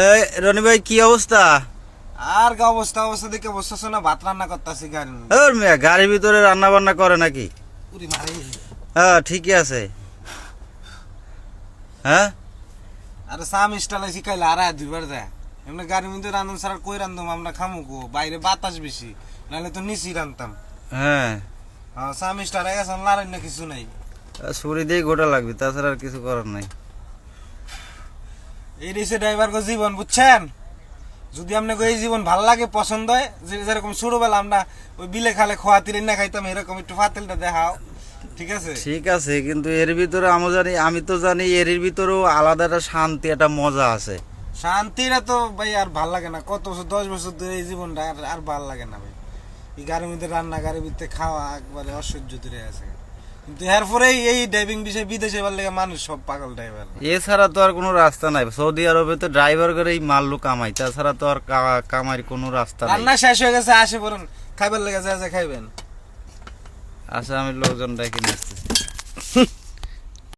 এই রনি ভাই কি অবস্থা? আর কি অবস্থা অবস্থা দেখে বসতেছ না? ভাত রান্না করতেছি গাড়ি ওর মেয়ে গাড়ির ভিতরে রান্না বান্না করে নাকি? উরি মারে। হ্যাঁ ঠিকই আছে। হ্যাঁ আরে চা মিষ্টালাই শিখাইলে আর দুইবার যায় এমনি গাড়ির মধ্যে রান্ধন ছাড়া কই রান্ধম আমরা খামুকো বাইরে বাতাস বেশি নাহলে তো নিচি রান্ধতাম। হ্যাঁ চা মিষ্টা রে গেছে লারেন না কিছু নাই। ছুরি দিয়ে গোটা লাগবে, তাছাড়া আর কিছু করার নাই। এই রিক্সা ড্রাইভার গো জীবন বুঝছেন। যদি আপনাকে এই জীবন ভাল লাগে পছন্দ হয় যেরকম ছোটবেলা আমরা ওই বিলে খালে খোয়া তীরে না খাইতাম এরকম একটু ফাতেলটা দেখাও ঠিক আছে। ঠিক আছে, কিন্তু এর ভিতরে আমি তো জানি এর ভিতরেও আলাদা একটা শান্তি, একটা মজা আছে। শান্তিটা তো ভাই আর ভাল লাগে না। কত বছর 10 বছর ধরে এই জীবনটা আর ভাল লাগে না ভাই। এই গাড়ির মধ্যে রান্না গাড়ির ভিতরে খাওয়া একবারে অসহ্য ধরে আছে। কিন্তু এরপরেই এই ড্রাইভিং বিষয়ে বিদেশে এবার লেগে মানুষ সব পাগল ড্রাইভার। এছাড়া তো আর কোনো রাস্তা নাই। সৌদি আরবে তো ড্রাইভার করে এই মাল্লু কামাই, তাছাড়া তো আর কামাইয়ের কোনো রাস্তা নাই। রান্না শেষ হয়ে গেছে, আসে পড়ুন খাইবার লেগে যা খাইবেন। আচ্ছা আমি লোকজন ডেকে নিয়ে আসতেছি।